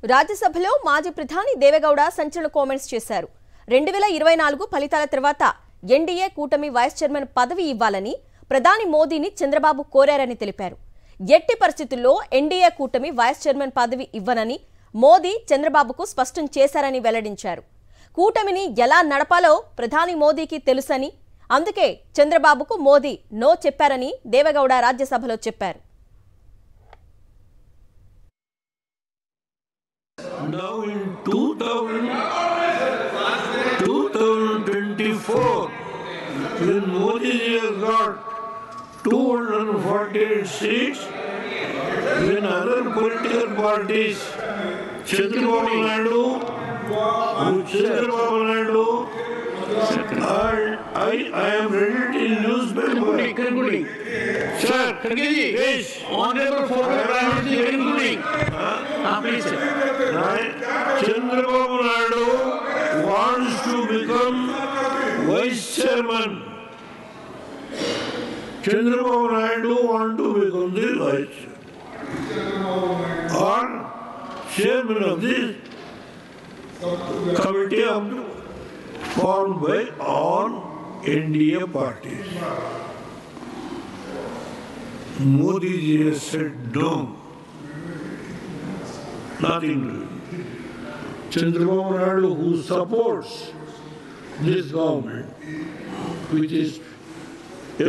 రాజ్యసభలో మాజీ ప్రధాని దేవేగౌడ సంచలన కామెంట్స్ చేశారు. 2024 ఫలితాల తర్వాత ఎన్డీఏ కూటమి వైస్ చైర్మన్ పదవి ఇవ్వాలని ప్రధాని మోదీని చంద్రబాబు కోరారని తెలిపారు. ఎట్టి పరిస్థితుల్లో ఎన్డీఏ కూటమి వైస్ చైర్మన్ పదవి ఇవ్వనని మోదీ చంద్రబాబుకు స్పష్టం చేశారని వెల్లడించారు. కూటమిని ఎలా నడపాలో ప్రధాని మోదీకి తెలుసని, అందుకే చంద్రబాబుకు మోదీ నో చెప్పారని దేవేగౌడ రాజ్యసభలో చెప్పారు. Now in 2024, when Modi has got 248 seats, when other political parties, Chandrababu Naidu, I am read in newspaper. Sir, yes, honorable former Prime Minister, including. Please, sir. Chandrababu Naidu wants to become vice chairman. Chandrababu Naidu wants to become the vice or chairman of this committee formed by all NDA parties. Modi ji has said no. Nothing to do. Chandrababu Naidu, who supports this government, which is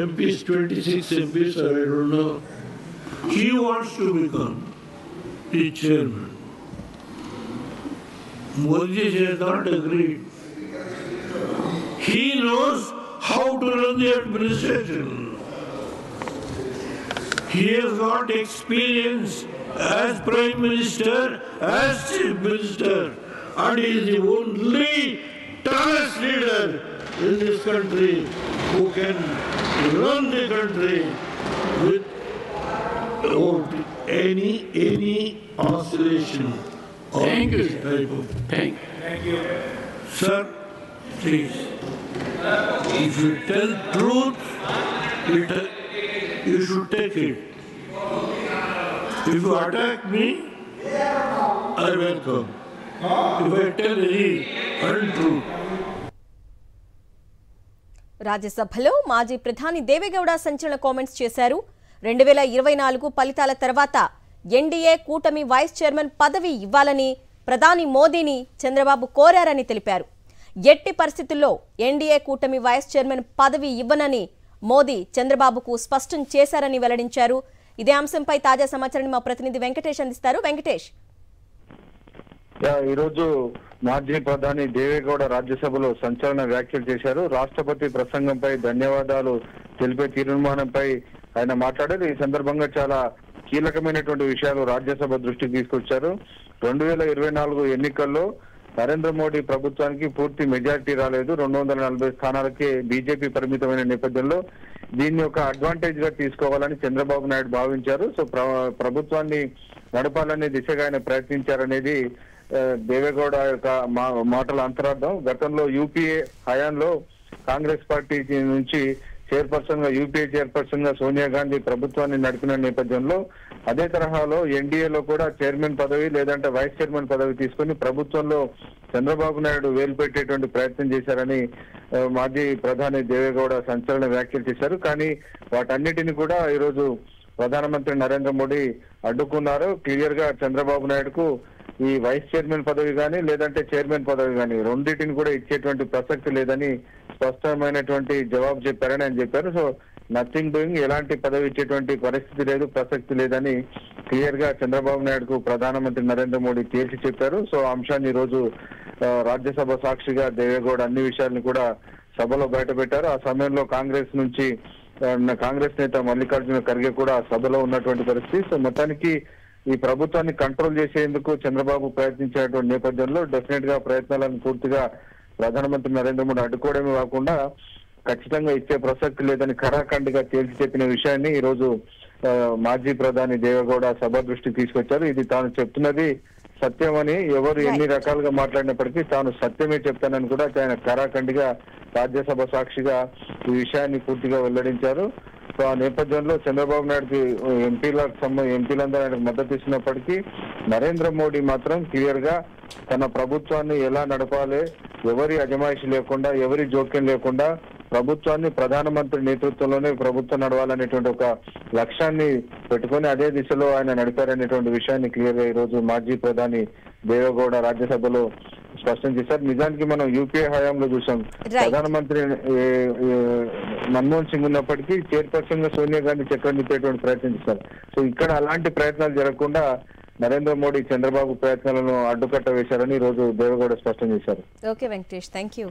MPs, 26 MPs, I don't know, he wants to become the chairman. Modi has not agreed. He knows how to run the administration. He has got experience as Prime Minister, as Chief Minister, and he is the only tallest leader in this country who can run the country without any oscillation. Thank you, sir. Type of. Thank you. Sir, please, if you tell truth, you should take it. If you attack me, I welcome. If I tell any untruth. రాజ్యసభలో మాజీ ప్రధాని దేవేగౌడ సంచలన comments చేశారు. 2024 ఫలితాల తర్వాత NDA కూటమి vice chairman పదవి ఇవ్వాలని ప్రధాని మోదీని చంద్రబాబు కోరారని తెలిపారు. ఎట్టి పరిస్థితుల్లో ఎన్డీఏ కూటమి వైస్ చైర్మన్ పదవి ఇవ్వనని మోదీ చంద్రబాబుకు స్పష్టం చేశారని వెల్లడించారు. ఇదే అంశంపై తాజా సమాచారాన్ని మా ప్రతినిధి వెంకటేష్ అందిస్తారు. వెంకటేష్, ఈరోజు మాజీ ప్రధాని దేవేగౌడ రాజ్యసభలో సంచలన వ్యాఖ్యలు చేశారు. రాష్ట్రపతి ప్రసంగంపై ధన్యవాదాలు తెలిపే తీర్మానంపై ఆయన మాట్లాడారు. ఈ సందర్భంగా చాలా కీలకమైనటువంటి విషయాలు రాజ్యసభ దృష్టికి తీసుకొచ్చారు. 2024 ఎన్నికల్లో నరేంద్ర మోడీ ప్రభుత్వానికి పూర్తి మెజారిటీ రాలేదు. 240 స్థానాలకే బీజేపీ పరిమితమైన నేపథ్యంలో దీన్ని ఒక అడ్వాంటేజ్ గా తీసుకోవాలని చంద్రబాబు నాయుడు భావించారు. సో ప్రభుత్వాన్ని నడపాలనే దిశగా ఆయన ప్రయత్నించారనేది దేవేగౌడ యొక్క మాటల అంతరార్థం. గతంలో యూపీఏ హయాంలో కాంగ్రెస్ పార్టీ నుంచి యూపీఏ చైర్పర్సన్ గా సోనియా గాంధీ ప్రభుత్వాన్ని నడిపిన నేపథ్యంలో అదే తరహాలో ఎన్డీఏలో కూడా చైర్మన్ పదవి లేదంటే వైస్ చైర్మన్ పదవి తీసుకుని ప్రభుత్వంలో చంద్రబాబు నాయుడు వేలు పెట్టేటువంటి ప్రయత్నం చేశారని మాజీ ప్రధాని దేవేగౌడ సంచలన వ్యాఖ్యలు చేశారు. కానీ వాటన్నిటిని కూడా ఈరోజు ప్రధానమంత్రి నరేంద్ర మోడీ అడ్డుకున్నారు. క్లియర్ గా చంద్రబాబు నాయుడుకు ఈ వైస్ చైర్మన్ పదవి కానీ లేదంటే చైర్మన్ పదవి కానీ రెండింటిని కూడా ఇచ్చేటువంటి ప్రసక్తి లేదని స్పష్టమైనటువంటి జవాబు చెప్పారని ఆయన చెప్పారు. సో నథింగ్ డూయింగ్, ఎలాంటి పదవి ఇచ్చేటువంటి పరిస్థితి లేదు, ప్రసక్తి లేదని క్లియర్ గా చంద్రబాబు నాయుడుకు ప్రధానమంత్రి నరేంద్ర మోడీ తేల్చి చెప్పారు. సో ఆ అంశాన్ని ఈ రోజు రాజ్యసభ సాక్షిగా దేవేగౌడ అన్ని విషయాలను కూడా సభలో బయటపెట్టారు. ఆ సమయంలో కాంగ్రెస్ నేత మల్లికార్జున ఖర్గే కూడా సభలో ఉన్నటువంటి పరిస్థితి. సో మొత్తానికి ఈ ప్రభుత్వాన్ని కంట్రోల్ చేసేందుకు చంద్రబాబు ప్రయత్నించేటువంటి నేపథ్యంలో డెఫినెట్ గా ప్రయత్నాలను పూర్తిగా ప్రధానమంత్రి నరేంద్ర మోడీ అడ్డుకోవడమే కాకుండా ఖచ్చితంగా ఇచ్చే ప్రసక్తి లేదని ఖరాఖండిగా తేల్చి చెప్పిన విషయాన్ని ఈ రోజు మాజీ ప్రధాని దేవేగౌడ సభ దృష్టికి తీసుకొచ్చారు. ఇది తాను చెప్తున్నది సత్యమని, ఎవరు ఎన్ని రకాలుగా మాట్లాడినప్పటికీ తాను సత్యమే చెప్తానని కూడా ఆయన ఖరాఖండిగా రాజ్యసభ సాక్షిగా ఈ విషయాన్ని పూర్తిగా వెల్లడించారు. సో ఆ నేపథ్యంలో చంద్రబాబు నాయుడుకి ఎంపీలందరూ ఆయనకు మద్దతు ఇచ్చినప్పటికీ నరేంద్ర మోడీ మాత్రం క్లియర్ గా తన ప్రభుత్వాన్ని ఎలా నడపాలి, ఎవరి అజమాయిషి లేకుండా, ఎవరి జోక్యం లేకుండా ప్రభుత్వాన్ని ప్రధానమంత్రి నేతృత్వంలోనే ప్రభుత్వం నడవాలనేటువంటి ఒక లక్ష్యాన్ని పెట్టుకొని అదే దిశలో ఆయన నడిపారనేటువంటి విషయాన్ని క్లియర్ గా ఈ రోజు మాజీ ప్రధాని దేవేగౌడ రాజ్యసభలో స్పష్టం చేశారు. నిజానికి మనం యూపీఏ హయాంలో చూసాం, ప్రధానమంత్రి మన్మోహన్ సింగ్ ఉన్నప్పటికీ చైర్పర్సన్ గా సోనియా గాంధీ చక్రం తిప్పేటువంటి ప్రయత్నం చేశారు. సో ఇక్కడ అలాంటి ప్రయత్నాలు జరగకుండా నరేంద్ర మోడీ చంద్రబాబు ప్రయత్నాలను అడ్డుకట్ట వేశారని ఈ రోజు దేవేగౌడ స్పష్టం చేశారు. Okay Venkatesh, thank you.